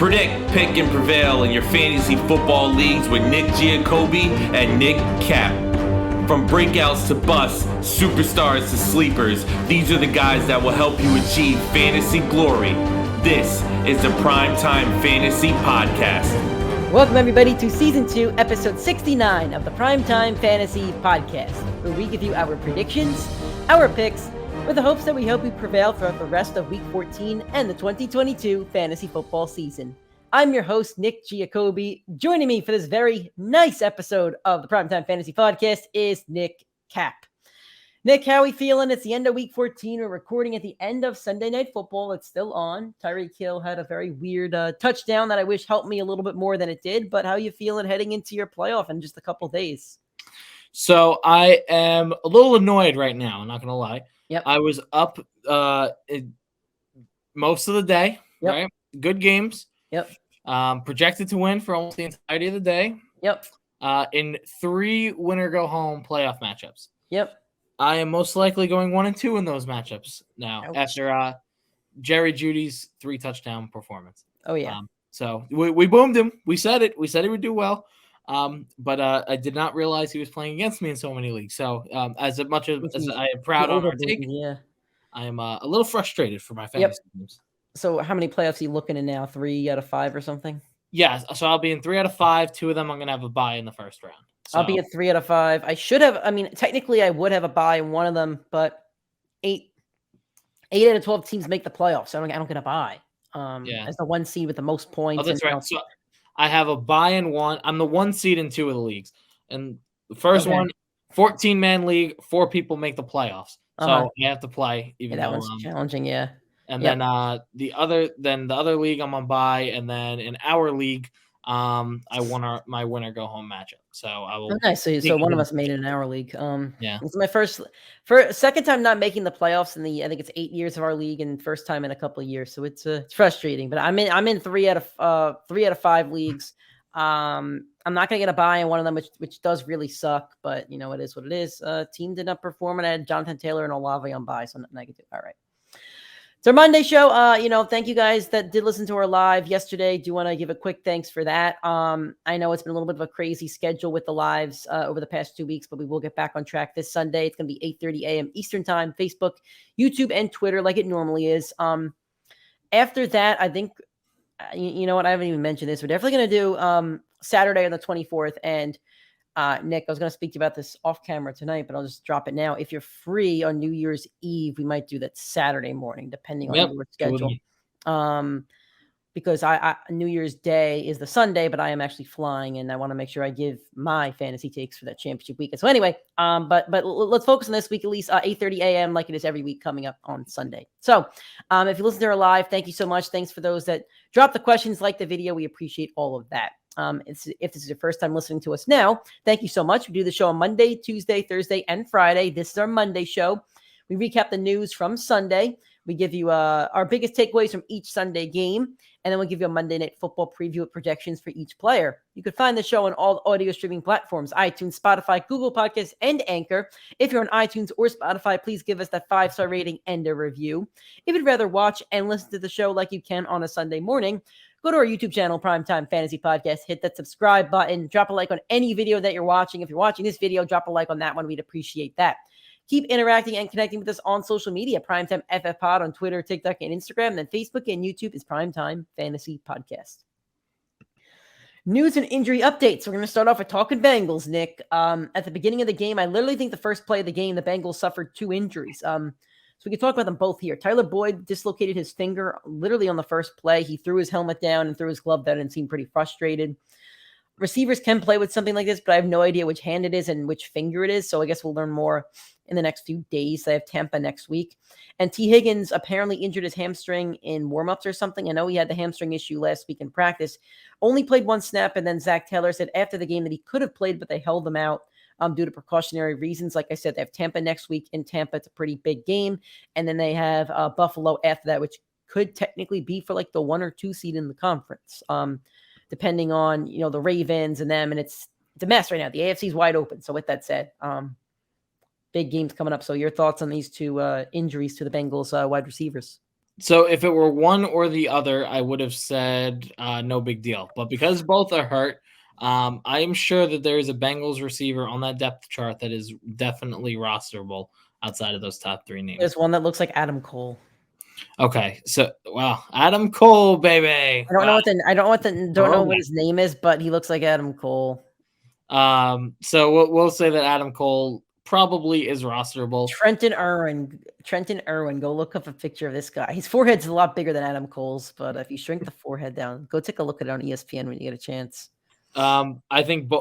Predict, pick, and prevail in your fantasy football leagues with Nick Giacobbe and Nick Cap. From breakouts to busts, superstars to sleepers, these are the guys that will help you achieve fantasy glory. This is the PrimeTime Fantasy Podcast. Welcome everybody to Season 2, Episode 69 of the PrimeTime Fantasy Podcast, where we give you our predictions, our picks, with the hopes that we help you prevail throughout the rest of Week 14 and the 2022 fantasy football season. I'm your host, Nick Giacobbe. Joining me for this very nice episode of the PrimeTime Fantasy Podcast is Nick Cap. Nick, how are we feeling? It's the end of Week 14. We're recording at the end of Sunday Night Football. It's still on. Tyreek Hill had a very weird touchdown that I wish helped me a little bit more than it did. But how are you feeling heading into your playoff in just a couple days? So I am a little annoyed right now. I'm not going to lie. Yep. I was up most of the day, yep. Right? Good games. Yep. Projected to win for almost the entirety of the day. Yep. In 3 winner-go-home playoff matchups. Yep. I am most likely going 1-2 in those matchups now. Ouch. After Jerry Jeudy's 3-touchdown performance. Oh, yeah. So we boomed him. We said it. We said he would do well. But I did not realize he was playing against me in so many leagues. So as much as I am proud on our take, yeah, I am a little frustrated for my fantasy teams. So how many playoffs are you looking at now? 3 out of 5 or something? Yeah, so I'll be in 3 out of 5. 2 of them I'm going to have a bye in the first round. So. I'll be at 3 out of 5. I should have, technically I would have a bye in one of them, but 8 out of 12 teams make the playoffs, so I don't get a bye. As the 1 seed with the most points. Oh, that's right. So I have a bye in 1. I'm the 1 seed in 2 of the leagues. And the first one, 14-man league, 4 people make the playoffs. So I have to play even though that one's challenging, yeah. And then the other league I'm on bye, and then in our league, I won my winner go home matchup. So I will. Okay, so one of us made it in our league. Yeah, it's my second time not making the playoffs in I think it's 8 years of our league, and first time in a couple of years. So it's frustrating. But I'm in 3 out of 5 leagues. I'm not gonna get a bye in one of them, which does really suck. But it is what it is. Team did not perform, and I had Jonathan Taylor and Olave on bye, so nothing I could do. All right. It's our Monday show. Thank you guys that did listen to our live yesterday. Do want to give a quick thanks for that. I know it's been a little bit of a crazy schedule with the lives over the past 2 weeks, but we will get back on track this Sunday. It's going to be 8:30 a.m. Eastern time, Facebook, YouTube, and Twitter like it normally is. After that, I think, you know what? I haven't even mentioned this. We're definitely going to do Saturday on the 24th. And Nick, I was going to speak to you about this off camera tonight, but I'll just drop it now. If you're free on New Year's Eve, we might do that Saturday morning, depending on your schedule. Because I New Year's Day is the Sunday, but I am actually flying, and I want to make sure I give my fantasy takes for that championship weekend. So anyway, but let's focus on this week at least. 8:30 a.m. like it is every week coming up on Sunday. So if you listen to our live, thank you so much. Thanks for those that dropped the questions, like the video. We appreciate all of that. If this is your first time listening to us now, thank you so much. We do the show on Monday, Tuesday, Thursday, and Friday. This is our Monday show. We recap the news from Sunday. We give you our biggest takeaways from each Sunday game, and then we'll give you a Monday Night Football preview with projections for each player. You can find the show on all audio streaming platforms, iTunes, Spotify, Google Podcasts, and Anchor. If you're on iTunes or Spotify, please give us that 5-star rating and a review. If you'd rather watch and listen to the show like you can on a Sunday morning, go to our YouTube channel, PrimeTime Fantasy Podcast, hit that subscribe button, drop a like on any video that you're watching. If you're watching this video, drop a like on that one. We'd appreciate that. Keep interacting and connecting with us on social media, PrimeTimeFFPod on Twitter, TikTok, and Instagram. And then Facebook and YouTube is PrimeTime Fantasy Podcast. News and injury updates. We're going to start off with talking Bengals, Nick. At the beginning of the game, I literally think the first play of the game, the Bengals suffered 2 injuries. So we can talk about them both here. Tyler Boyd dislocated his finger literally on the first play. He threw his helmet down and threw his glove down and seemed pretty frustrated. Receivers can play with something like this, but I have no idea which hand it is and which finger it is. So I guess we'll learn more in the next few days. I have Tampa next week. And T. Higgins apparently injured his hamstring in warmups or something. I know he had the hamstring issue last week in practice. Only played 1 snap, and then Zach Taylor said after the game that he could have played, but they held him out due to precautionary reasons. Like I said, they have Tampa next week. In Tampa, it's a pretty big game. And then they have Buffalo after that, which could technically be for like the 1 or 2 seed in the conference, depending on, the Ravens and them. And it's a mess right now. The AFC is wide open. So with that said, big games coming up. So your thoughts on these 2 injuries to the Bengals wide receivers? So if it were one or the other, I would have said no big deal. But because both are hurt, I am sure that there is a Bengals receiver on that depth chart that is definitely rosterable outside of those top 3 names. There's one that looks like Adam Cole. Okay, so wow, Adam Cole, baby. I don't know what his name is, but he looks like Adam Cole. So we'll say that Adam Cole probably is rosterable. Trenton Irwin. Go look up a picture of this guy. His forehead's a lot bigger than Adam Cole's, but if you shrink the forehead down, go take a look at it on ESPN when you get a chance. I think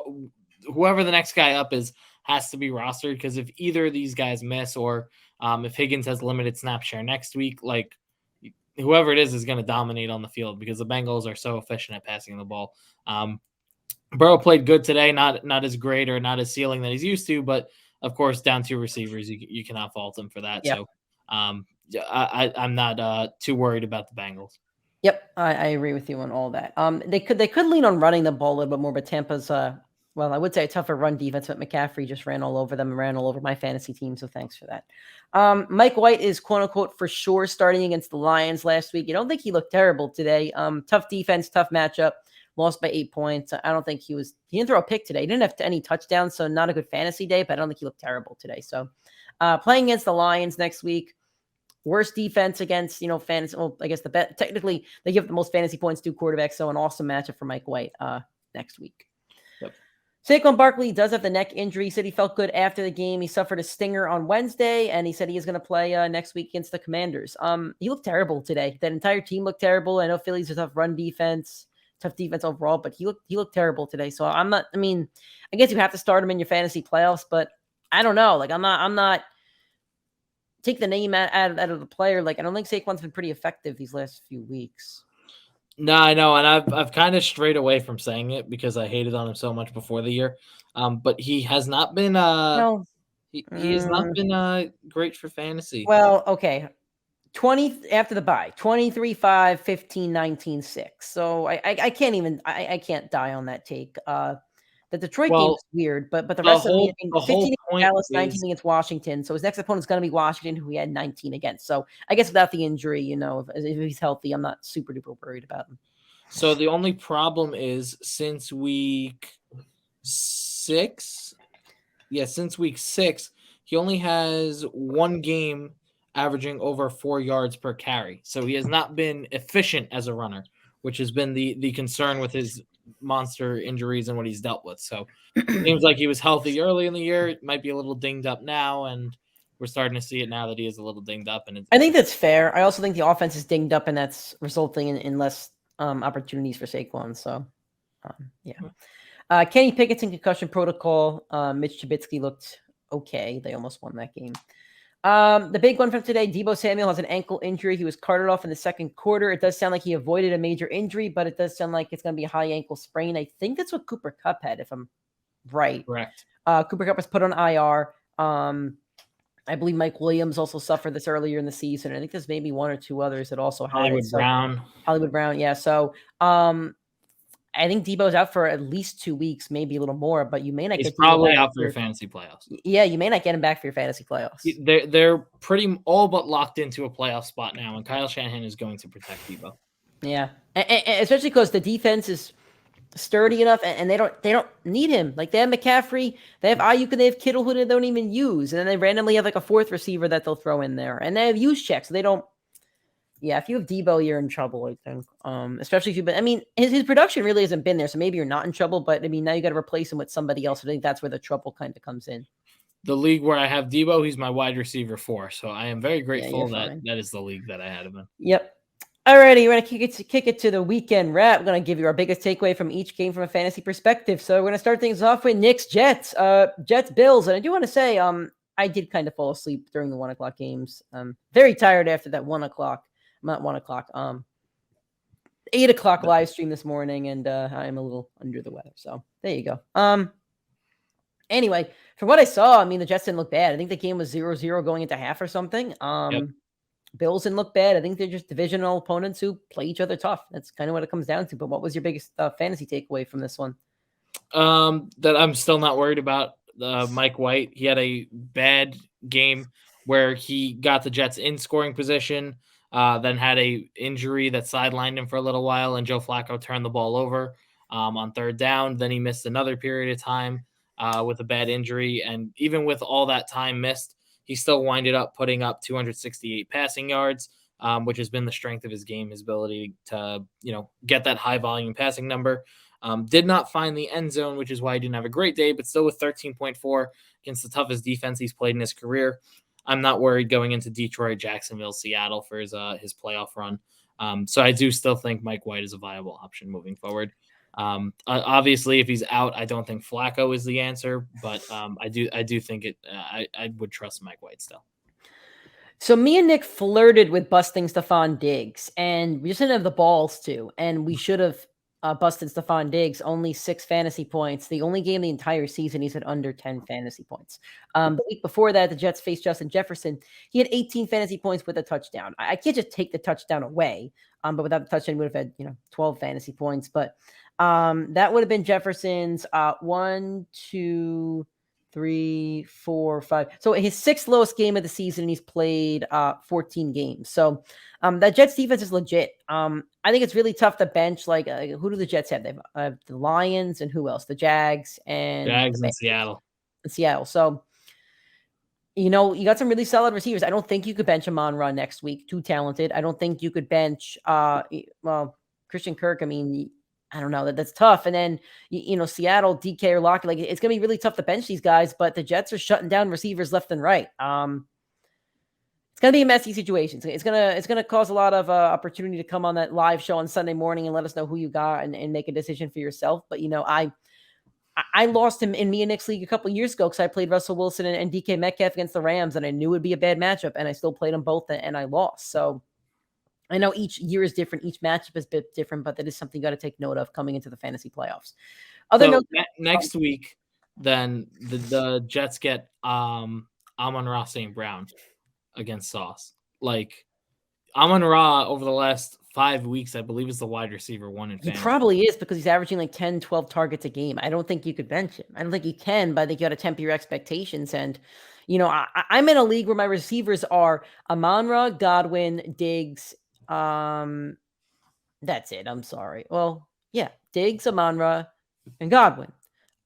whoever the next guy up is has to be rostered, because if either of these guys miss, or if Higgins has limited snap share next week, like whoever it is going to dominate on the field, because the Bengals are so efficient at passing the ball. Burrow played good today, not as great or not as ceiling that he's used to, but of course, down 2 receivers, you cannot fault him for that. Yep. So I'm not too worried about the Bengals. Yep, I agree with you on all that. They could lean on running the ball a little bit more, but Tampa's I would say a tougher run defense, but McCaffrey just ran all over them and ran all over my fantasy team, so thanks for that. Mike White is quote unquote for sure starting against the Lions last week. You don't think he looked terrible today? Tough defense, tough matchup. Lost by 8 points. I don't think he didn't throw a pick today. He didn't have any touchdowns, so not a good fantasy day, but I don't think he looked terrible today. So playing against the Lions next week, worst defense against, fantasy. Well, I guess technically they give the most fantasy points to quarterbacks, so an awesome matchup for Mike White next week. Yep. Saquon Barkley does have the neck injury. He said he felt good after the game. He suffered a stinger on Wednesday, and he said he is going to play next week against the Commanders. He looked terrible today. That entire team looked terrible. I know Philly's a tough run defense. Tough defense overall, but he looked terrible today. So I guess you have to start him in your fantasy playoffs, but I don't know. Like I'm not take the name out of the player. Like I don't think Saquon's been pretty effective these last few weeks. No, I know, and I've kind of strayed away from saying it because I hated on him so much before the year. But he has not been he has not been great for fantasy. Well, okay. 20 after the bye, 23-5, 15-19-6. So I can't die on that take. The Detroit game is weird, but the rest of the 15 against Dallas, 19 against Washington. So his next opponent is going to be Washington, who he had 19 against. So I guess without the injury, if he's healthy, I'm not super duper worried about him. So the only problem is since week 6, he only has one game averaging over 4 yards per carry. So he has not been efficient as a runner, which has been the concern with his monster injuries and what he's dealt with. So it seems like he was healthy early in the year. It might be a little dinged up now, and we're starting to see it now that he is a little dinged up. And I think that's fair. I also think the offense is dinged up, and that's resulting in less opportunities for Saquon. So, Kenny Pickett's in concussion protocol. Mitch Trubisky looked okay. They almost won that game. The big one from today, Deebo Samuel has an ankle injury. He was carted off in the second quarter. It does sound like he avoided a major injury, but it does sound like it's going to be a high ankle sprain. I think that's what Cooper Kupp had, if I'm right. Correct. Cooper Kupp was put on IR. I believe Mike Williams also suffered this earlier in the season. I think there's maybe one or two others that also had Hollywood Brown. Yeah. So, I think Debo's out for at least 2 weeks, maybe a little more, but you may not He's probably out for your fantasy playoffs. Yeah, you may not get him back for your fantasy playoffs. They're pretty all but locked into a playoff spot now, and Kyle Shanahan is going to protect Debo. Yeah, and especially because the defense is sturdy enough, and they don't need him. Like they have McCaffrey, they have Ayuk, and they have Kittle, who they don't even use, and then they randomly have like a fourth receiver that they'll throw in there, and they have use checks. So they don't. Yeah, if you have Debo, you're in trouble, I think. Especially if you've been, his production really hasn't been there, so maybe you're not in trouble, but now you got to replace him with somebody else. I think that's where the trouble kind of comes in. The league where I have Debo, he's my wide receiver 4, so I am very grateful that is the league that I had him in. Yep. Alrighty, we're going to kick it to the weekend wrap. We're going to give you our biggest takeaway from each game from a fantasy perspective. So we're going to start things off with Knicks, Jets, Bills. And I do want to say, I did kind of fall asleep during the 1 o'clock games. Very tired after that 1 o'clock. Not 1 o'clock. 8 o'clock live stream this morning, and I'm a little under the weather. So there you go. Anyway, from what I saw, the Jets didn't look bad. I think the game was 0-0 going into half or something. Bills didn't look bad. I think they're just divisional opponents who play each other tough. That's kind of what it comes down to. But what was your biggest fantasy takeaway from this one? That I'm still not worried about Mike White. He had a bad game where he got the Jets in scoring position. then had a injury that sidelined him for a little while, and Joe Flacco turned the ball over on third down. Then he missed another period of time with a bad injury, and even with all that time missed, he still winded up putting up 268 passing yards, which has been the strength of his game, his ability to, get that high volume passing number. Did not find the end zone, which is why he didn't have a great day, but still with 13.4 against the toughest defense he's played in his career. I'm not worried going into Detroit, Jacksonville, Seattle for his playoff run. So I do still think Mike White is a viable option moving forward. Obviously, if he's out, I don't think Flacco is the answer, but I do think it. I would trust Mike White still. So me and Nick flirted with busting Stephon Diggs, and we just didn't have the balls to, and we should have busted Stephon Diggs. Only 6 fantasy points. The only game the entire season he's had under 10 fantasy points. The week before that, the Jets faced Justin Jefferson. He had 18 fantasy points with a touchdown. I can't just take the touchdown away, but without the touchdown, he would have had 12 fantasy points. But that would have been Jefferson's 1, 2, 3, 4, 5. So his 6th lowest game of the season, and he's played 14 games. So that Jets defense is legit. I think it's really tough to bench. Like, who do the Jets have? They have the Lions and who else? The Jags and Seattle. Seattle. So, you got some really solid receivers. I don't think you could bench Amon-Ra next week. Too talented. I don't think you could bench Christian Kirk. I mean, I don't know. That's tough. And then, Seattle, DK or Lockett, like, it's going to be really tough to bench these guys, but the Jets are shutting down receivers left and right. It's going to be a messy situation. It's going to cause a lot of opportunity to come on that live show on Sunday morning and let us know who you got and make a decision for yourself. But, I lost him in me and Nick's league a couple years ago because I played Russell Wilson and DK Metcalf against the Rams, and I knew it would be a bad matchup, and I still played them both, and I lost. So I know each year is different. Each matchup is a bit different, but that is something you got to take note of coming into the fantasy playoffs. Next week, then the Jets get Amon-Ra St. Brown against Sauce. Like, Amon-Ra over the last 5 weeks, I believe, is the wide receiver 1 in fantasy. He probably is because he's averaging like 10, 12 targets a game. I don't think you could bench him. I don't think you can, but I think you got to temper your expectations. And, I'm in a league where my receivers are Amon-Ra, Godwin, Diggs. That's it. I'm sorry. Well, yeah, Diggs, Amon-Ra, and Godwin.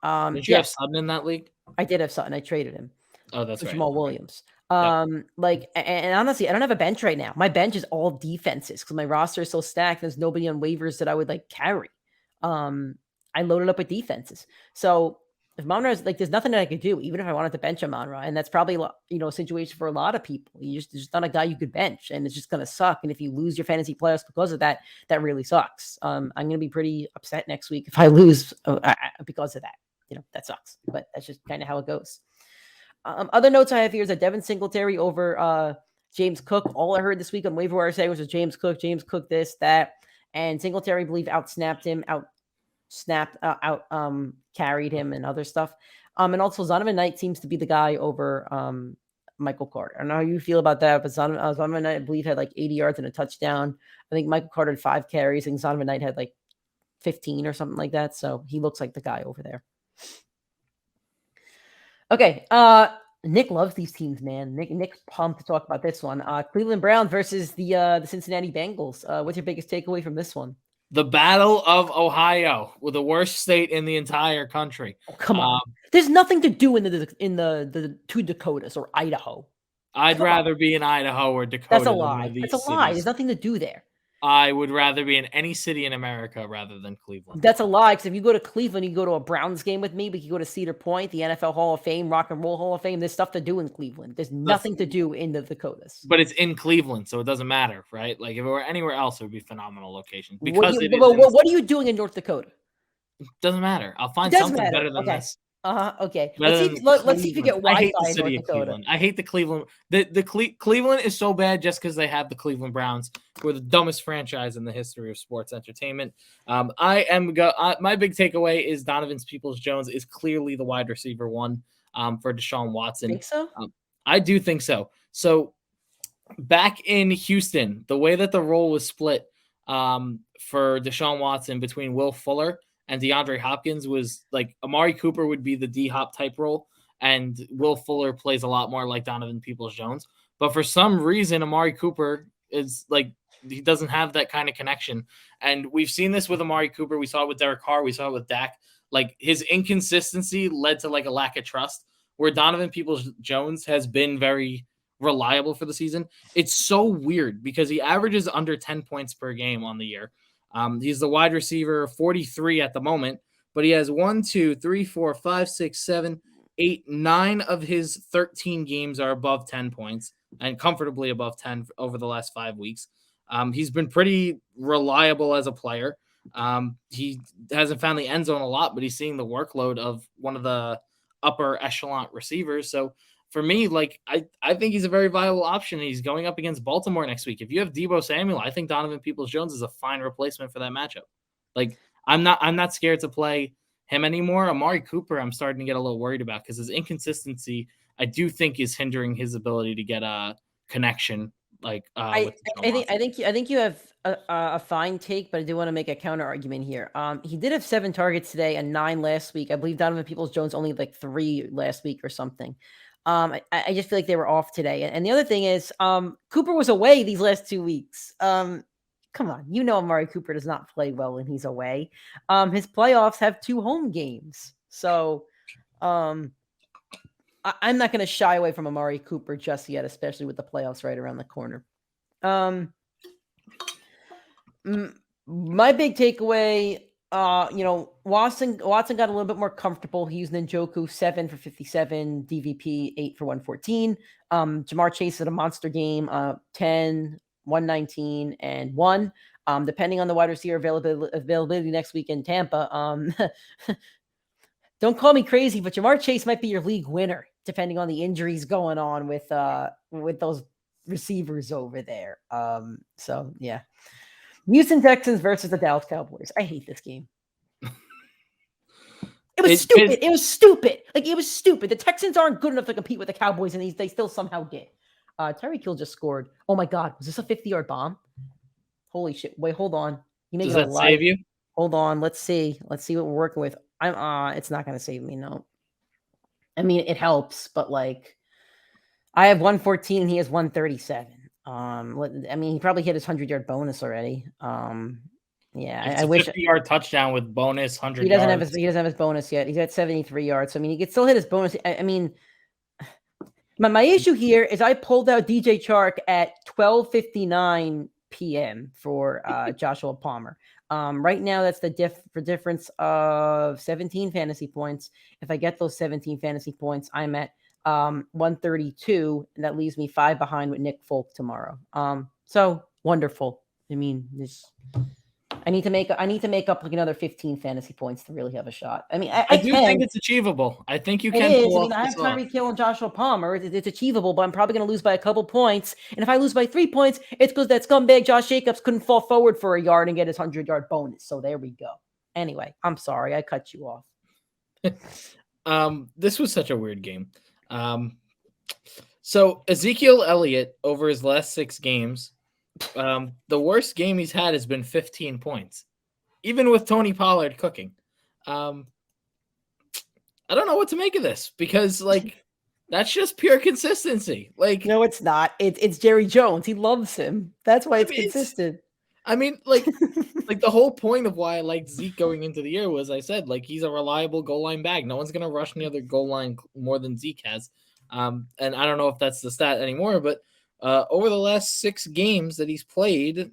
Did you have Sutton in that league? I did have Sutton. I traded him. Oh, that's right. Jamal Williams. And honestly, I don't have a bench right now. My bench is all defenses because my roster is so stacked. There's nobody on waivers that I would carry. I loaded up with defenses. So if Amon-Ra there's nothing that I could do, even if I wanted to bench Amon-Ra, and that's probably a situation for a lot of people. There's just not a guy you could bench, and it's just gonna suck. And if you lose your fantasy playoffs because of that, that really sucks. I'm gonna be pretty upset next week if I lose because of that. That sucks. But that's just kind of how it goes. Other notes I have here is that Devin Singletary over James Cook. All I heard this week on waiver wire say was James Cook, this, that, and Singletary, I believe, carried him and other stuff. And also Zonovan Knight seems to be the guy over Michael Carter. I don't know how you feel about that, but Zonovan Knight, I believe, had 80 yards and a touchdown. I think Michael Carter had 5 carries, and Zonovan Knight had 15 or something like that. So he looks like the guy over there. Okay. Nick loves these teams, man. Nick's pumped to talk about this one. Cleveland Browns versus the Cincinnati Bengals. What's your biggest takeaway from this one? The Battle of Ohio, with the worst state in the entire country. Oh, come on. There's nothing to do in the 2 Dakotas or Idaho. I'd rather be in Idaho or Dakota. That's a lie. That's a lie. There's nothing to do there. I would rather be in any city in America rather than Cleveland. That's a lie, because if you go to Cleveland, you go to a Browns game with me, but you go to Cedar Point, the NFL Hall of Fame, Rock and Roll Hall of Fame. There's stuff to do in Cleveland. There's nothing to do in the Dakotas. But it's in Cleveland, so it doesn't matter, right? Like, if it were anywhere else, it would be a phenomenal location. Because what are you doing in North Dakota? It doesn't matter. I'll find something better than this. Okay. Let's see if you get Wi-Fi in North Dakota. Cleveland. I hate the Cleveland. Cleveland is so bad just because they have the Cleveland Browns, who are the dumbest franchise in the history of sports entertainment. My big takeaway is Donovan Peoples-Jones is clearly the wide receiver 1 for Deshaun Watson. Think so? I do think so. So back in Houston, the way that the role was split for Deshaun Watson between Will Fuller and DeAndre Hopkins was Amari Cooper would be the D-Hop type role, and Will Fuller plays a lot more like Donovan Peoples-Jones. But for some reason, Amari Cooper is like he doesn't have that kind of connection. And we've seen this with Amari Cooper. We saw it with Derek Carr. We saw it with Dak. Like his inconsistency led to like a lack of trust, where Donovan Peoples-Jones has been very reliable for the season. It's so weird because he averages under 10 points per game on the year. He's the wide receiver 43 at the moment, but he has 1, 2, 3, 4, 5, 6, 7, 8, 9 of his 13 games are above 10 points and comfortably above 10 over the last 5 weeks. He's been pretty reliable as a player. He hasn't found the end zone a lot, but he's seeing the workload of one of the upper echelon receivers. So for me, like I think he's a very viable option. He's going up against Baltimore next week. If you have Deebo Samuel, I think Donovan Peoples-Jones is a fine replacement for that matchup. Like I'm not scared to play him anymore. Amari Cooper, I'm starting to get a little worried about because his inconsistency, I do think, is hindering his ability to get a connection. Like I think you have a fine take, but I do want to make a counter argument here. He did have 7 targets today and 9 last week. I believe Donovan Peoples-Jones only like 3 last week or something. I just feel like they were off today. And the other thing is, Cooper was away these last 2 weeks. Come on, Amari Cooper does not play well when he's away. His playoffs have 2 home games, so I'm not going to shy away from Amari Cooper just yet, especially with the playoffs right around the corner. My big takeaway, Watson got a little bit more comfortable. He used Njoku 7 for 57, DVP 8 for 114. Jamar Chase had a monster game, 10, 119, and 1. Depending on the wide receiver availability next week in Tampa. Don't call me crazy, but Jamar Chase might be your league winner, depending on the injuries going on with those receivers over there. So yeah. Houston Texans versus the Dallas Cowboys. I hate this game. It was stupid. It was stupid. Like, it was stupid. The Texans aren't good enough to compete with the Cowboys, and they still somehow did. Tyreek Hill just scored. Oh my God. Was this a 50-yard bomb? Holy shit. Wait, hold on. Does that save you? Hold on. Let's see. Let's see what we're working with. It's not going to save me. No. I mean, it helps, but like, I have 114 and he has 137. I mean, he probably hit his 100-yard bonus already. Yeah, I wish 50-yard touchdown with bonus 100. He doesn't have his bonus yet. He's at 73 yards. So, I mean, he could still hit his bonus. I mean, my issue here is I pulled out DJ Chark at 12:59 p.m. for Joshua Palmer. Right now, that's the difference of 17 fantasy points. If I get those 17 fantasy points, I'm at 132, and that leaves me 5 behind with Nick Folk tomorrow. So wonderful. I mean, I need to make up like another 15 fantasy points to really have a shot. I mean, I do think it's achievable. I think you can. I have Tyreek Hill and Joshua Palmer. It's achievable, but I'm probably going to lose by a couple points. And if I lose by 3 points, it's because that scumbag Josh Jacobs couldn't fall forward for a yard and get his 100-yard bonus. So there we go. Anyway, I'm sorry I cut you off. This was such a weird game. So Ezekiel Elliott over his last 6 games, the worst game he's had has been 15 points, even with Tony Pollard cooking. I don't know what to make of this because like that's just pure consistency. Like, no, it's not. It's Jerry Jones. He loves him. That's why it's consistent. I mean, like the whole point of why I liked Zeke going into the year was I said, like, he's a reliable goal line bag. No one's going to rush near the goal line more than Zeke has. And I don't know if that's the stat anymore, but over the last 6 games that he's played,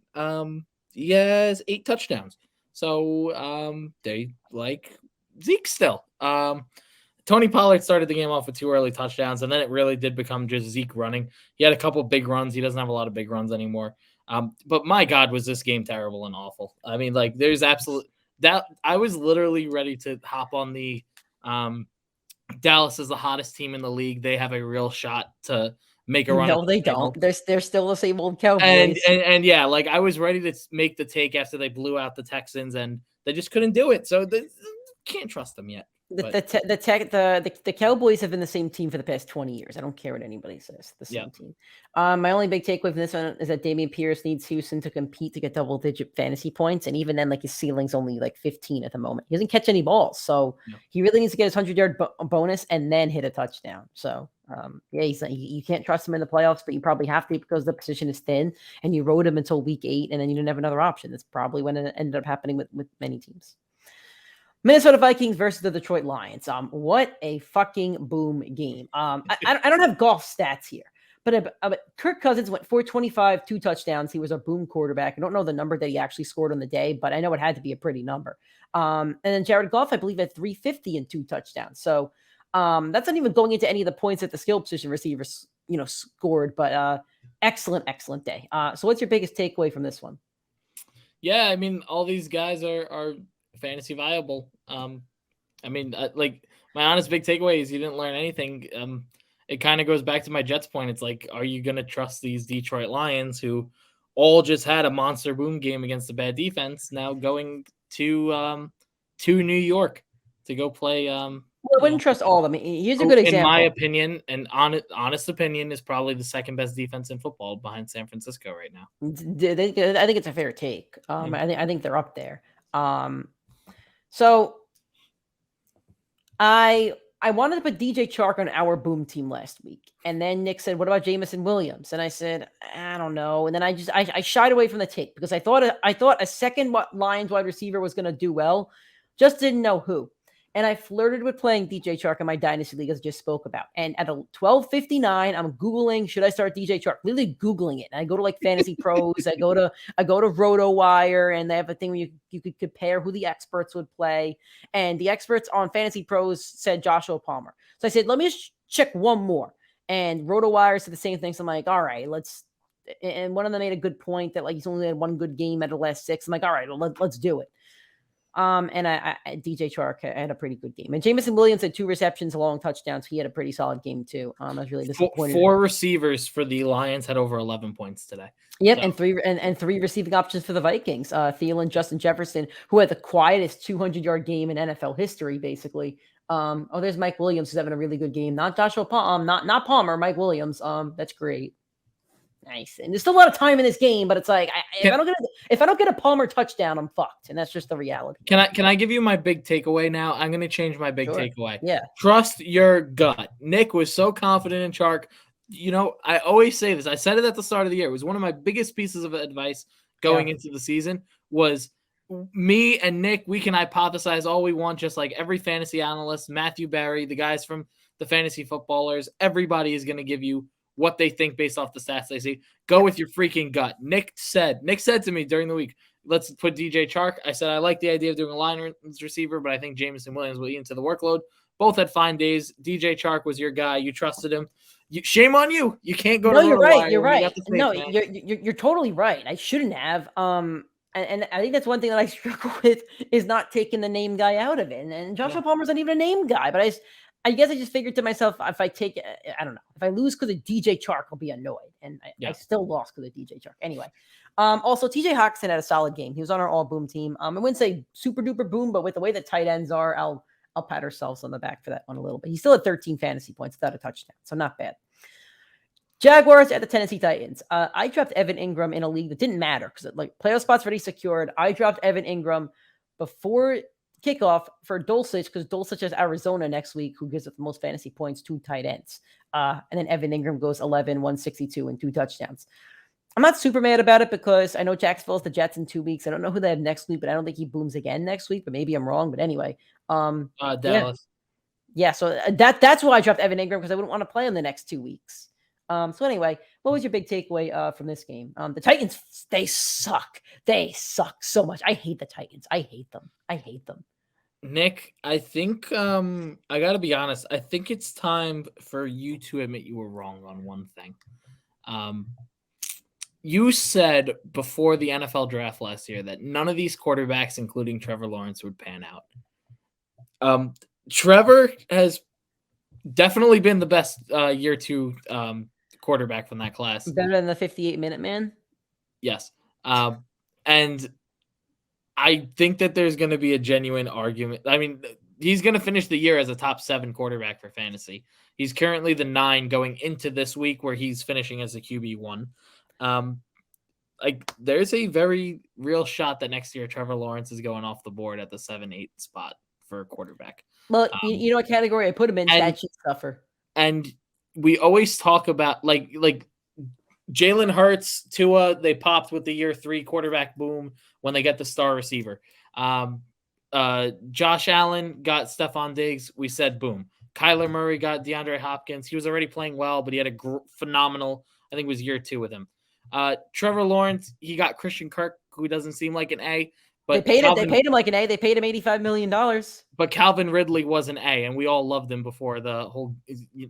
he has 8 touchdowns. So they like Zeke still. Tony Pollard started the game off with 2 early touchdowns, and then it really did become just Zeke running. He had a couple big runs. He doesn't have a lot of big runs anymore. But my God, was this game terrible and awful. I mean, like, there's that I was literally ready to hop on the Dallas is the hottest team in the league. They have a real shot to make a run. No, they don't. They're still the same old Cowboys. And yeah, like, I was ready to make the take after they blew out the Texans, and they just couldn't do it. So they can't trust them yet. The Cowboys have been the same team for the past 20 years. I don't care what anybody says. The same team. My only big takeaway from this one is that Dameon Pierce needs Houston to compete to get double-digit fantasy points, and even then, like his ceiling's only like 15 at the moment. He doesn't catch any balls, so he really needs to get his 100-yard bonus and then hit a touchdown. So, you can't trust him in the playoffs, but you probably have to because the position is thin, and you rode him until week 8, and then you didn't have another option. That's probably when it ended up happening with many teams. Minnesota Vikings versus the Detroit Lions. What a fucking boom game. I don't have golf stats here, but Kirk Cousins went 425, 2 touchdowns. He was a boom quarterback. I don't know the number that he actually scored on the day, but I know it had to be a pretty number. And then Jared Goff, I believe, had 350 and 2 touchdowns. So that's not even going into any of the points that the skill position receivers, scored. But excellent day. So what's your biggest takeaway from this one? Yeah, I mean, all these guys are fantasy viable. Like my honest big takeaway is you didn't learn anything. It kind of goes back to my Jets point. It's like, are you going to trust these Detroit Lions who all just had a monster boom game against a bad defense, now going to New York to go play? I wouldn't trust all of them. Here's a good example. In my opinion, and honest opinion, is probably the second best defense in football behind San Francisco right now. I think it's a fair take. I think they're up there. So I wanted to put DJ Chark on our boom team last week. And then Nick said, what about Jameson Williams? And I said, I don't know. And then I shied away from the take because I thought a second Lions wide receiver was going to do well. Just didn't know who. And I flirted with playing DJ Chark in my Dynasty League, as I just spoke about. And at 12:59, I'm Googling, should I start DJ Chark? Literally Googling it. And I go to like Fantasy Pros. I go to RotoWire, and they have a thing where you could compare who the experts would play. And the experts on Fantasy Pros said Joshua Palmer. So I said, let me just check one more. And RotoWire said the same thing. So I'm like, all right, and one of them made a good point that like he's only had one good game out of the last 6. I'm like, all right, let's do it. And I DJ Chark had a pretty good game, and Jameson Williams had 2 receptions, a long touchdown. So he had a pretty solid game too. I was really disappointed. 4 receivers for the Lions had over 11 points today. Yep, so. and 3 receiving options for the Vikings. Thielen, Justin Jefferson, who had the quietest 200-yard game in NFL history, basically. There's Mike Williams who's having a really good game. Not Joshua Palmer, not Palmer. Mike Williams. That's great. Nice. And there's still a lot of time in this game, but it's like if I don't get a Palmer touchdown, I'm fucked, and that's just the reality. Can I give you my big takeaway now? I'm going to change my big takeaway. Yeah. Trust your gut. Nick was so confident in Chark. I always say this. I said it at the start of the year. It was one of my biggest pieces of advice going into the season was me and Nick, we can hypothesize all we want, just like every fantasy analyst, Matthew Barry, the guys from the Fantasy Footballers, everybody is going to give you what they think based off the stats they see. Go with your freaking gut. Nick said to me during the week, let's put DJ Chark. I said, I like the idea of doing a line receiver, but I think Jameson Williams will eat into the workload. Both had fine days. DJ Chark was your guy. You trusted him. Shame on you. You can't go to you're right. You're right. Snake, you're totally right. I shouldn't have. And I think that's one thing that I struggle with is not taking the name guy out of it. And Joshua Palmer's not even a name guy, but I guess I just figured to myself, if I take it, I don't know. If I lose because of DJ Chark, I'll be annoyed. And I still lost because of DJ Chark. Anyway, also, TJ Hawkinson had a solid game. He was on our all-boom team. I wouldn't say super-duper boom, but with the way the tight ends are, I'll pat ourselves on the back for that one a little bit. He still had 13 fantasy points without a touchdown, so not bad. Jaguars at the Tennessee Titans. I dropped Evan Ingram in a league that didn't matter because like playoff spots already secured. I dropped Evan Ingram before kickoff for Dulcich because Dulcich has Arizona next week, who gives up the most fantasy points, 2 tight ends. And then Evan Ingram goes 11, 162, and 2 touchdowns. I'm not super mad about it because I know Jacksonville is the Jets in 2 weeks. I don't know who they have next week, but I don't think he booms again next week, but maybe I'm wrong. But anyway. Dallas. Yeah, so that's why I dropped Evan Ingram because I wouldn't want to play him the next 2 weeks. So anyway, what was your big takeaway from this game? The Titans, they suck. They suck so much. I hate the Titans. I hate them. Nick, I think I got to be honest. I think it's time for you to admit you were wrong on one thing. You said before the NFL draft last year that none of these quarterbacks, including Trevor Lawrence, would pan out. Trevor has definitely been the best year 2 quarterback from that class. Better than the 58-minute man? Yes. And I think that there's going to be a genuine argument. I mean, he's going to finish the year as a top 7 quarterback for fantasy. He's currently the 9 going into this week where he's finishing as a QB1. Like there's a very real shot that next year Trevor Lawrence is going off the board at the 7-8 spot for a quarterback. Well, you know what category I put him in? That shit stuffer. And we always talk about like Jalen Hurts, Tua, they popped with the year 3 quarterback boom when they get the star receiver. Josh Allen got Stephon Diggs. We said boom. Kyler Murray got DeAndre Hopkins. He was already playing well, but he had a phenomenal, I think it was year 2 with him. Trevor Lawrence, he got Christian Kirk, who doesn't seem like an A. But they paid him like an A. They paid him $85 million. But Calvin Ridley was an A, and we all loved him before the whole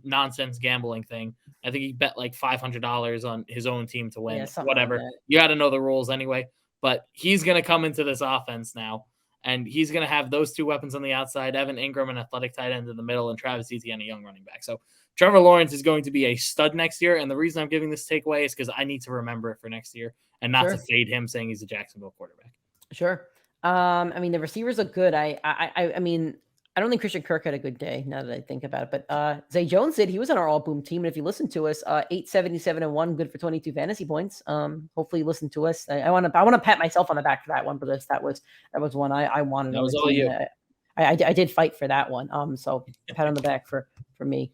nonsense gambling thing. I think he bet like $500 on his own team to win. Whatever. Like you got to know the rules anyway. But he's going to come into this offense now, and he's going to have those 2 weapons on the outside, Evan Ingram, an athletic tight end in the middle, and Travis Etienne, a young running back. So Trevor Lawrence is going to be a stud next year, and the reason I'm giving this takeaway is because I need to remember it for next year and not to fade him saying he's a Jacksonville quarterback. Sure. I mean, the receivers look good. I mean, I don't think Christian Kirk had a good day now that I think about it, but Zay Jones did. He was on our all boom team. And if you listen to us, 877-1, good for 22 fantasy points. Hopefully you listen to us. I want to pat myself on the back for that one, because that was one I wanted. That was all you. I did fight for that one. So pat on the back for me.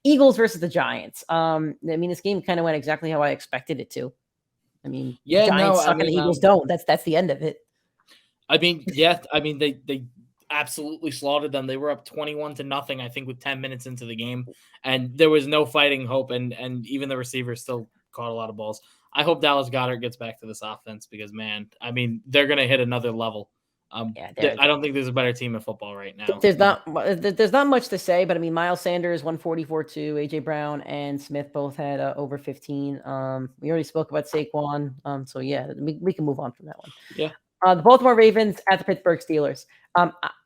Eagles versus the Giants. I mean, this game kind of went exactly how I expected it to. I mean, Giants suck and the Eagles don't. That's the end of it. I mean, they absolutely slaughtered them. They were up 21-0, I think, with 10 minutes into the game, and there was no fighting hope. And even the receivers still caught a lot of balls. I hope Dallas Goedert gets back to this offense because, man, I mean, they're going to hit another level. I don't think there's a better team in football right now. There's not much to say, but I mean, Miles Sanders 144-2, AJ Brown and Smith both had over 15. We already spoke about Saquon. So yeah, we can move on from that one. Yeah. The Baltimore Ravens at the Pittsburgh Steelers.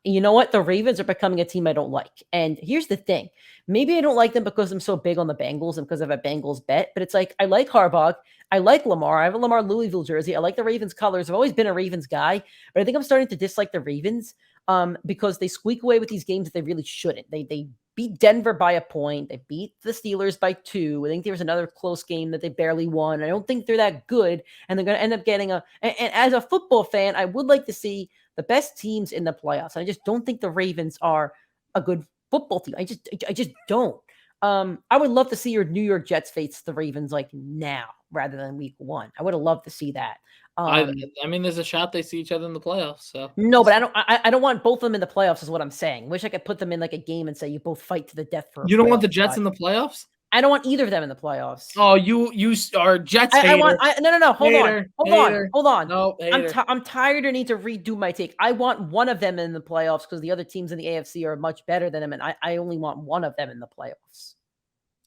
You know what? The Ravens are becoming a team I don't like. And here's the thing. Maybe I don't like them because I'm so big on the Bengals and because I have a Bengals bet. But it's like, I like Harbaugh. I like Lamar. I have a Lamar Louisville jersey. I like the Ravens colors. I've always been a Ravens guy. But I think I'm starting to dislike the Ravens because they squeak away with these games that they really shouldn't. They beat Denver by a point. They beat the Steelers by 2. I think there was another close game that they barely won. I don't think they're that good, and they're going to end up getting and as a football fan, I would like to see the best teams in the playoffs. I just don't think the Ravens are a good football team. I just don't. I would love to see your New York Jets face the Ravens like now rather than week 1. I would have loved to see that. I mean, there's a shot they see each other in the playoffs. So no, but I don't want both of them in the playoffs. Is what I'm saying. Wish I could put them in like a game and say you both fight to the death for. You don't want the Jets in the playoffs? I don't want either of them in the playoffs. Oh, you are Jets hater. No. Hold on. No, I'm tired and need to redo my take. I want one of them in the playoffs because the other teams in the AFC are much better than them, and I only want one of them in the playoffs.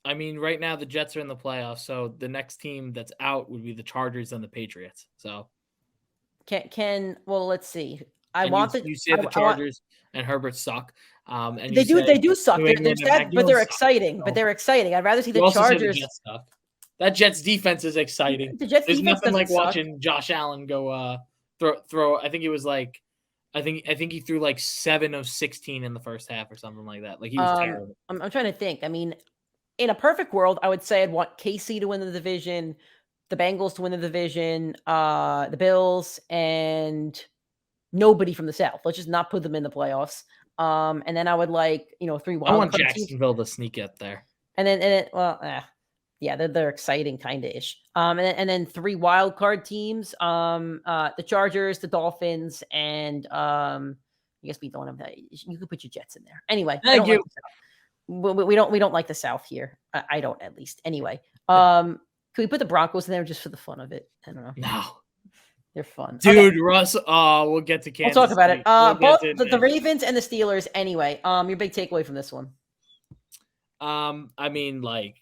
I mean, right now the Jets are in the playoffs, so the next team that's out would be the Chargers and the Patriots. So well, let's see. You see the Chargers and Herbert suck. And they do suck. They're sad, but they're exciting. But they're exciting. I'd rather see the Chargers. Jets suck. That Jets defense is exciting. There's nothing like watching Josh Allen go throw. I think it was like, I think he threw like 7 of 16 in the first half or something like that. Like he was terrible. I'm trying to think. I mean, in a perfect world, I would say I'd want KC to win the division, the Bengals to win the division, the Bills, and nobody from the South. Let's just not put them in the playoffs. And then I would like, 3 wild. I want Jacksonville to sneak up there. And then they're exciting kind of ish. And then 3 wild card teams. The Chargers, the Dolphins, and I guess we don't have that. You could put your Jets in there. Anyway, thank you. We don't like the South here. I don't, at least. Anyway, could we put the Broncos in there just for the fun of it? I don't know. No. They're fun. Dude, okay. Russ, we'll get to Kansas. We'll talk about it. Both the Ravens and the Steelers. Anyway, your big takeaway from this one. I mean, like,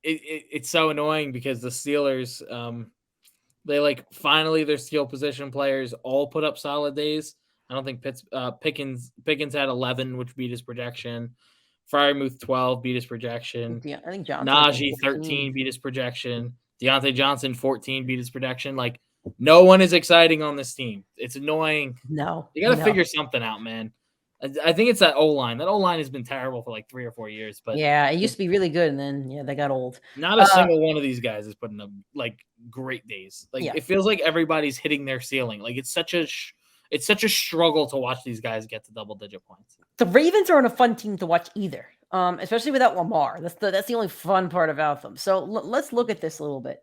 it's so annoying because the Steelers, they like finally their skill position players all put up solid days. I don't think Pickens had 11, which beat his projection. Freiermuth 12 beat his projection. Yeah, I think Johnson. Najee 13 beat his projection. Deontay Johnson 14 beat his projection. Like No one is exciting on this team. It's annoying. No. You got to figure something out, man. I think it's that O-line. That O-line has been terrible for like 3 or 4 years. But yeah, it used to be really good, and then they got old. Not a single one of these guys is putting up like great days. Like it feels like everybody's hitting their ceiling. Like it's such a struggle to watch these guys get to double-digit points. The Ravens aren't a fun team to watch either, especially without Lamar. That's the only fun part about them. So let's look at this a little bit.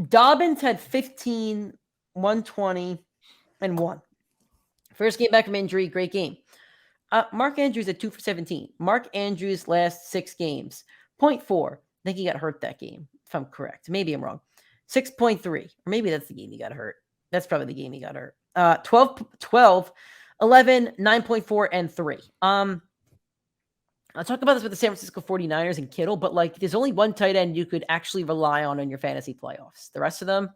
Dobbins had 15, 120, and 1. First game back from injury, great game. Mark Andrews at 2 for 17. Mark Andrews' last 6 games, 0.4. I think he got hurt that game, if I'm correct. Maybe I'm wrong. 6.3, or maybe that's the game he got hurt. That's probably the game he got hurt. 12, 11, 9.4, and 3. I'll talk about this with the San Francisco 49ers and Kittle, but like there's only one tight end you could actually rely on in your fantasy playoffs. The rest of them,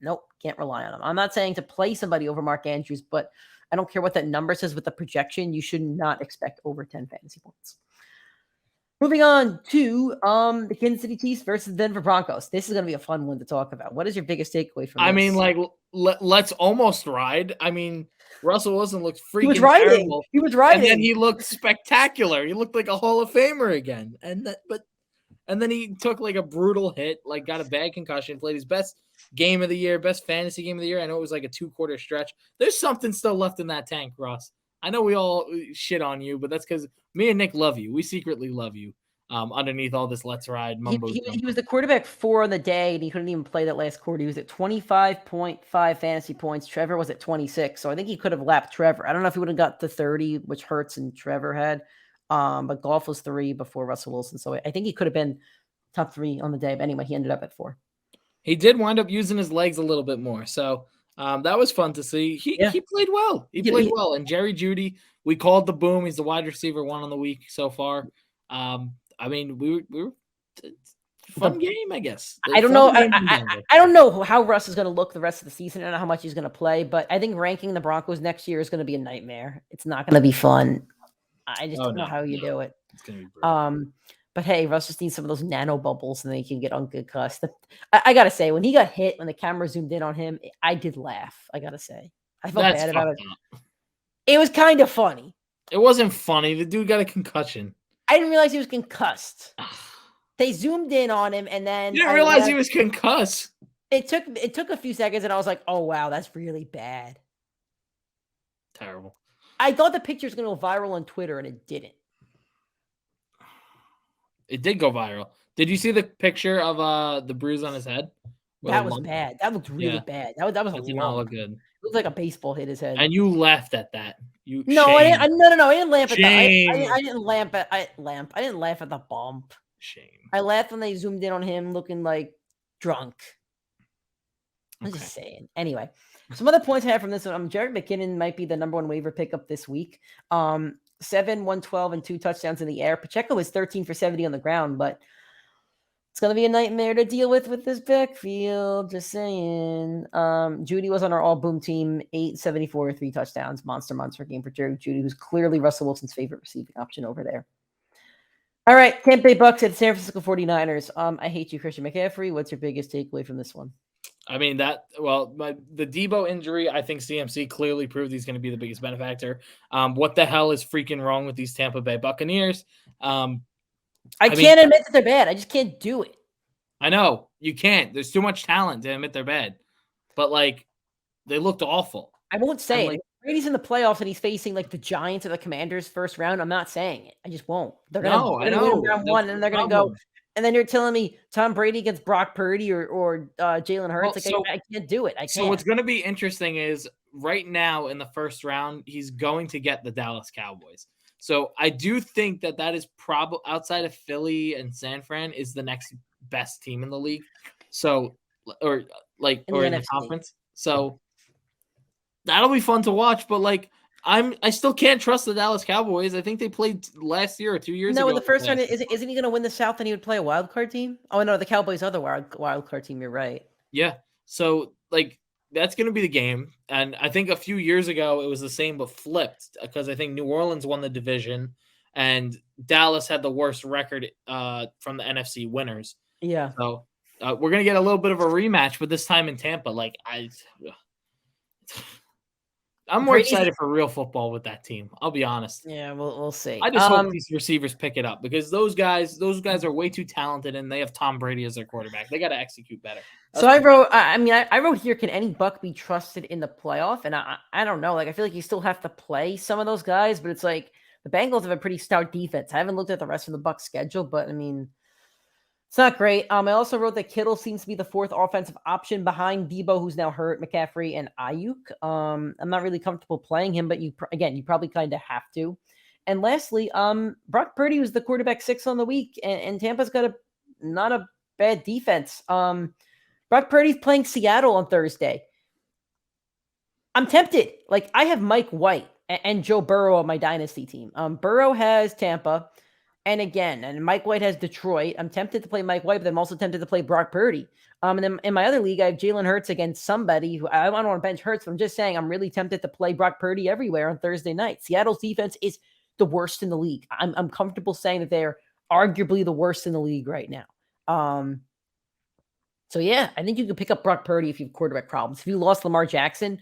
nope, can't rely on them. I'm not saying to play somebody over Mark Andrews, but I don't care what that number says with the projection. You should not expect over 10 fantasy points. Moving on to the Kansas City Chiefs versus the Denver Broncos. This is going to be a fun one to talk about. What is your biggest takeaway from this? I mean, like, let's almost ride. I mean, Russell Wilson looked freaking terrible. He was riding. And then he looked spectacular. He looked like a Hall of Famer again. And then he took like a brutal hit, like got a bad concussion, played his best game of the year, best fantasy game of the year. I know it was like a 2-quarter stretch. There's something still left in that tank, Ross. I know we all shit on you, but that's because me and Nick love you. We secretly love you. Underneath all this let's ride mumbo. He was the quarterback 4 on the day, and he couldn't even play that last quarter. He was at 25.5 fantasy points. Trevor was at 26, so I think he could have lapped Trevor. I don't know if he would have got to 30, which Hurts and Trevor had, but Goff was 3 before Russell Wilson, so I think he could have been top 3 on the day. But anyway, he ended up at 4. He did wind up using his legs a little bit more, so that was fun to see. He played well. He played well. And Jerry Jeudy, we called the boom. He's the wide receiver 1 on the week so far. I mean, we were fun game, I guess. I don't know. I don't know how Russ is going to look the rest of the season. I don't know how much he's going to play, but I think ranking the Broncos next year is going to be a nightmare. It's not going to be fun. I just don't know how you do it. It's going to be brutal. But hey, Russ just needs some of those nano bubbles, and then he can get unconcussed. I gotta say, when he got hit, when the camera zoomed in on him, I did laugh. I gotta say, I felt bad about it. It was kind of funny. It wasn't funny. The dude got a concussion. I didn't realize he was concussed. They zoomed in on him, and then you didn't realize he was concussed. It took a few seconds, and I was like, "Oh wow, that's really bad." Terrible. I thought the picture was going to go viral on Twitter, and it didn't. It did go viral. Did you see the picture of the bruise on his head? That was bad. That looked really bad. That was did not look good. It looked like a baseball hit his head. And you laughed at that. No, I didn't. I didn't laugh at that. I didn't laugh at. I didn't laugh at the bump. Shame. I laughed when they zoomed in on him looking like drunk. I'm just saying. Anyway, some other points I have from this one. Jerick McKinnon might be the number 1 waiver pickup this week. 7, 112, and 2 touchdowns in the air. Pacheco is 13 for 70 on the ground, but it's going to be a nightmare to deal with this backfield. Just saying. Jeudy was on our all-boom team, 874, 3 touchdowns. Monster game for Jerry Jeudy, who's clearly Russell Wilson's favorite receiving option over there. All right, Tampa Bay Bucks at San Francisco 49ers. I hate you, Christian McCaffrey. What's your biggest takeaway from this one? I mean, the Debo injury, I think CMC clearly proved he's going to be the biggest benefactor. What the hell is freaking wrong with these Tampa Bay Buccaneers? I can't admit that they're bad. I just can't do it. I know. You can't. There's too much talent to admit they're bad. But, like, they looked awful. I won't say it. Brady's in the playoffs and he's facing, like, the Giants or the Commanders first round. I'm not saying it. I just won't. They're going to win round 1, and they're going to go. And then you're telling me Tom Brady against Brock Purdy or Jalen Hurts. I can't do it. I can't. So what's going to be interesting is right now in the first round, he's going to get the Dallas Cowboys. So I do think that is probably outside of Philly and San Fran is the next best team in the league. So or in the conference. So that'll be fun to watch. But like I still can't trust the Dallas Cowboys. I think they played last year or 2 years ago. No, in the first round, isn't he going to win the South and he would play a wild card team? Oh, no, the Cowboys are the wild card team. You're right. Yeah. So, like, that's going to be the game. And I think a few years ago, it was the same but flipped because I think New Orleans won the division and Dallas had the worst record from the NFC winners. Yeah. So, we're gonna get a little bit of a rematch, but this time in Tampa. Like I'm more excited for real football with that team. I'll be honest. Yeah, we'll see. I just hope these receivers pick it up because those guys are way too talented, and they have Tom Brady as their quarterback. They got to execute better. So I wrote here, can any Buck be trusted in the playoff? And I don't know. Like, I feel like you still have to play some of those guys, but it's like the Bengals have a pretty stout defense. I haven't looked at the rest of the Buck schedule, but I mean, it's not great. I also wrote that Kittle seems to be the fourth offensive option behind Debo, who's now hurt, McCaffrey, and Ayuk. I'm not really comfortable playing him, but you probably kind of have to. And lastly, Brock Purdy was the quarterback 6 on the week, and Tampa's got not a bad defense. Brock Purdy's playing Seattle on Thursday. I'm tempted. Like, I have Mike White and Joe Burrow on my dynasty team. Burrow has Tampa. And Mike White has Detroit. I'm tempted to play Mike White, but I'm also tempted to play Brock Purdy. And then in my other league, I have Jalen Hurts against somebody who I don't want to bench Hurts, but I'm just saying I'm really tempted to play Brock Purdy everywhere on Thursday night. Seattle's defense is the worst in the league. I'm comfortable saying that they're arguably the worst in the league right now. So yeah, I think you can pick up Brock Purdy if you have quarterback problems. If you lost Lamar Jackson,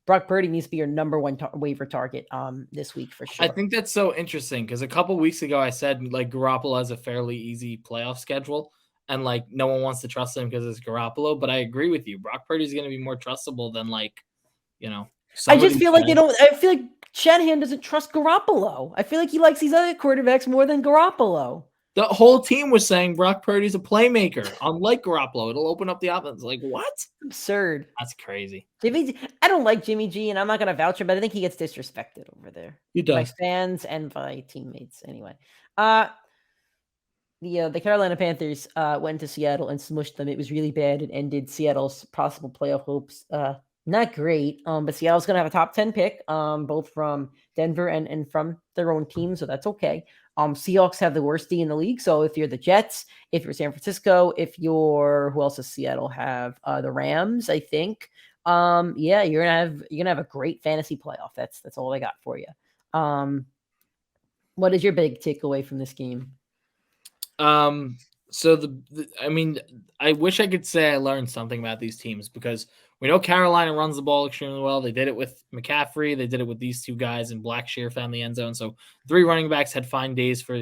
Brock Purdy needs to be your number one waiver target this week for sure. I think that's so interesting because a couple weeks ago I said like Garoppolo has a fairly easy playoff schedule and like no one wants to trust him because it's Garoppolo. But I agree with you. Brock Purdy is going to be more trustable than I just feel like I feel like Shanahan doesn't trust Garoppolo. I feel like he likes these other quarterbacks more than Garoppolo. The whole team was saying Brock Purdy's a playmaker. Unlike Garoppolo, it'll open up the offense. Like, what? Absurd. That's crazy. I don't like Jimmy G, and I'm not going to vouch him, but I think he gets disrespected over there. He does. By fans and by teammates. Anyway. The Carolina Panthers went to Seattle and smushed them. It was really bad. It ended Seattle's possible playoff hopes. Not great, but Seattle's going to have a top 10 pick, both from Denver and from their own team, so that's okay. Seahawks have the worst D in the league, so if you're the Jets, if you're San Francisco, if you're who else does Seattle have? The Rams, I think. You're gonna have a great fantasy playoff. That's all I got for you. What is your big takeaway from this game? So I wish I could say I learned something about these teams because we know Carolina runs the ball extremely well. They did it with McCaffrey. They did it with these two guys, and Blackshear found the end zone. So 3 running backs had fine days for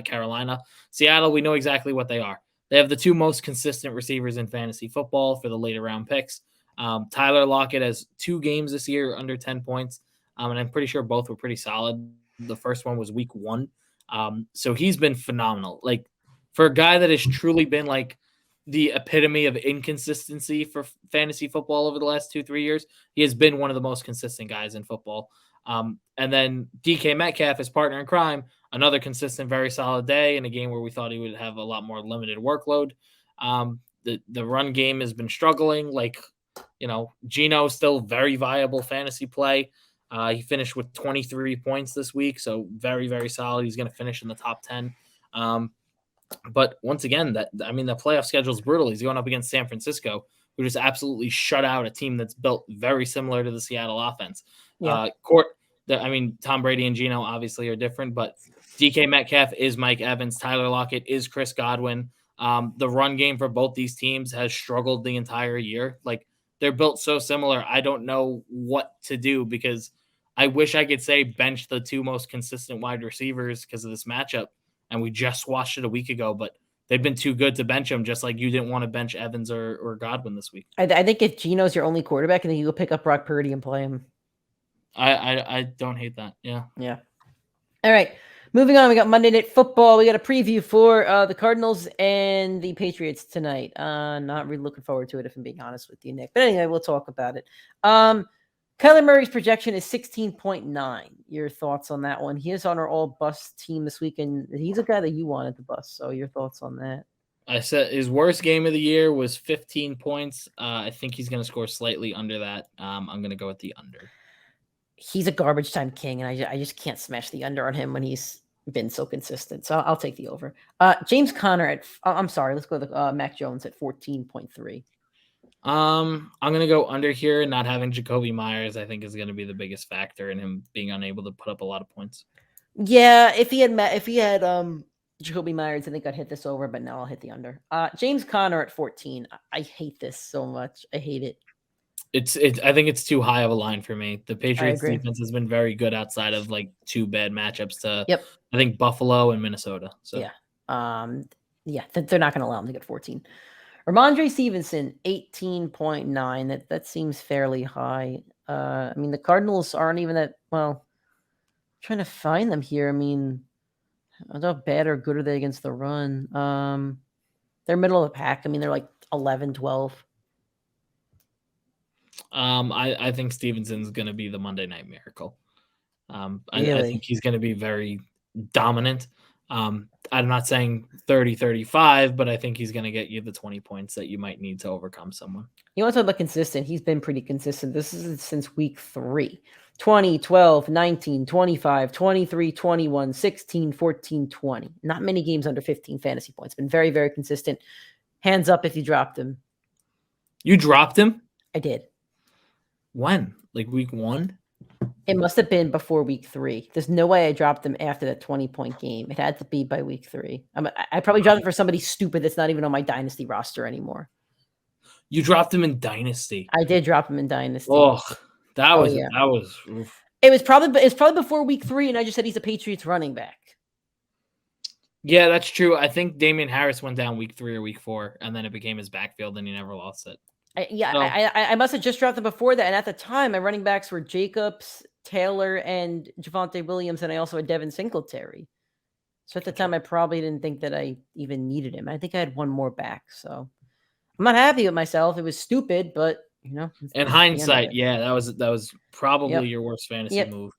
Carolina. Seattle, we know exactly what they are. They have the 2 most consistent receivers in fantasy football for the later round picks. Tyler Lockett has 2 games this year under 10 points, and I'm pretty sure both were pretty solid. The first one was week 1. So he's been phenomenal. Like, for a guy that has truly been like the epitome of inconsistency for fantasy football over the last 2-3 years, he has been one of the most consistent guys in football. And then DK Metcalf, his partner in crime, another consistent, very solid day in a game where we thought he would have a lot more limited workload. The run game has been struggling. Geno still very viable fantasy play. He finished with 23 points this week, so very, very solid. He's going to finish in the top 10. But once again, the playoff schedule is brutal. He's going up against San Francisco, who just absolutely shut out a team that's built very similar to the Seattle offense. Yeah. Tom Brady and Geno obviously are different, but DK Metcalf is Mike Evans. Tyler Lockett is Chris Godwin. The run game for both these teams has struggled the entire year. Like, they're built so similar. I don't know what to do because I wish I could say bench the 2 most consistent wide receivers because of this matchup. And we just watched it a week ago, but they've been too good to bench them, just like you didn't want to bench Evans or Godwin this week. I think if Geno's your only quarterback, and then you go pick up Brock Purdy and play him. I don't hate that. Yeah. Yeah. All right. Moving on, we got Monday Night Football. We got a preview for the Cardinals and the Patriots tonight. Not really looking forward to it, if I'm being honest with you, Nick. But anyway, we'll talk about it. Kyler Murray's projection is 16.9. Your thoughts on that one? He is on our all-bust team this week, and he's a guy that you wanted to bust. So your thoughts on that? I said his worst game of the year was 15 points. I think he's going to score slightly under that. I'm going to go with the under. He's a garbage time king, and I just can't smash the under on him when he's been so consistent. So I'll take the over. James Conner let's go to Mac Jones at 14.3. I'm going to go under here. Not having Jacoby Myers, I think, is going to be the biggest factor in him being unable to put up a lot of points. Yeah, if he had Jacoby Myers, I think I'd hit this over, but now I'll hit the under. James Conner at 14. I hate this so much. I hate it. I think it's too high of a line for me. The Patriots agree. defense has been very good outside of like 2 bad matchups to Yep. I think Buffalo and Minnesota. So yeah. They're not going to allow him to get 14. Ramondre Stevenson, 18.9. That seems fairly high. I mean, the Cardinals aren't even that well. I'm trying to find them here. I mean, how bad or good are they against the run? They're middle of the pack. I mean, they're like 11, 12. I think Stevenson's going to be the Monday Night Miracle. Really? I think he's going to be very dominant. I'm not saying 30-35, but I think he's going to get you the 20 points that you might need to overcome someone. You want to talk about consistent? He's been pretty consistent. This is since week 3. 20, 12, 19, 25, 23, 21, 16, 14, 20. Not many games under 15 fantasy points. Been very, very consistent. Hands up if you dropped him. You dropped him? I did. When? Like week 1? It must have been before week 3. There's no way I dropped him after that 20-point game. It had to be by week 3. I probably dropped him for somebody stupid that's not even on my Dynasty roster anymore. You dropped him in Dynasty. I did drop him in Dynasty. Oh, that was. Oof. It was probably before week 3, and I just said he's a Patriots running back. Yeah, that's true. I think Damian Harris went down week 3 or week 4, and then it became his backfield, and he never lost it. I must have just dropped him before that, and at the time, my running backs were Jacobs, Taylor, and Javonte Williams, and I also had Devin Singletary. So at the time, I probably didn't think that I even needed him. I think I had one more back, so I'm not happy with myself. It was stupid, but in hindsight, yeah, that was probably your worst fantasy move.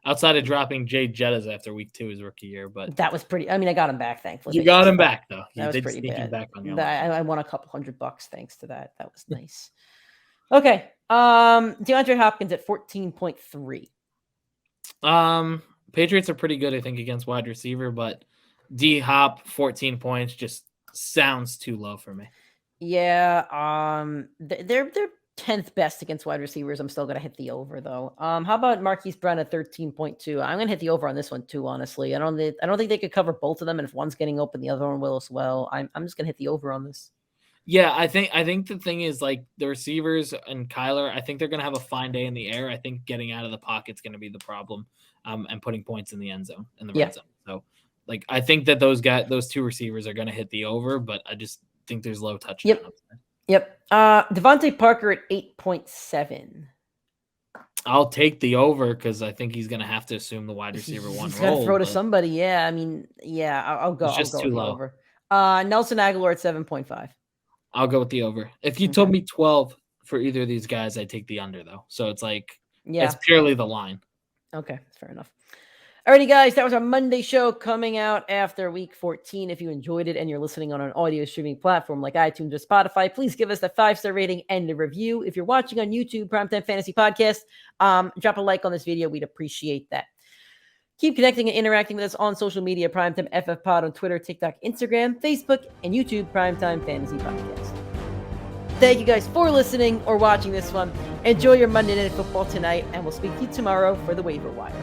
Outside of dropping Jay Jettas after week 2 his rookie year, but that was pretty. I mean, I got him back, thankfully. You got him back though. That was pretty bad. Back on I won a couple $100 thanks to that. That was nice. Okay, DeAndre Hopkins at 14.3. Patriots are pretty good, I think, against wide receiver, but D Hop 14 points just sounds too low for me. Yeah, they're 10th best against wide receivers. I'm still going to hit the over, though. How about Marquise Brown at 13.2? I'm going to hit the over on this one, too, honestly. I don't think they could cover both of them, and if one's getting open, the other one will as well. I'm just going to hit the over on this. Yeah, I think the thing is, like, the receivers and Kyler, I think they're going to have a fine day in the air. I think getting out of the pocket's going to be the problem, and putting points in the end zone, in the red zone. So, like, I think that those 2 receivers are going to hit the over, but I just think there's low touchdown upside. Yep. Devontae Parker at 8.7. I'll take the over because I think he's going to have to assume the wide receiver one he's role. He's got to throw to somebody. Yeah, I mean, I'll go. It's just I'll go too with low. The over. Nelson Aguilar at 7.5. I'll go with the over. If you told me 12 for either of these guys, I'd take the under, though. So it's like, it's purely the line. Okay, fair enough. Alrighty, guys, that was our Monday show coming out after week 14. If you enjoyed it and you're listening on an audio streaming platform like iTunes or Spotify, please give us a 5-star rating and a review. If you're watching on YouTube, Primetime Fantasy Podcast, drop a like on this video. We'd appreciate that. Keep connecting and interacting with us on social media, PrimeTimeFFPod on Twitter, TikTok, Instagram, Facebook, and YouTube, Primetime Fantasy Podcast. Thank you guys for listening or watching this one. Enjoy your Monday Night Football tonight, and we'll speak to you tomorrow for the waiver wire.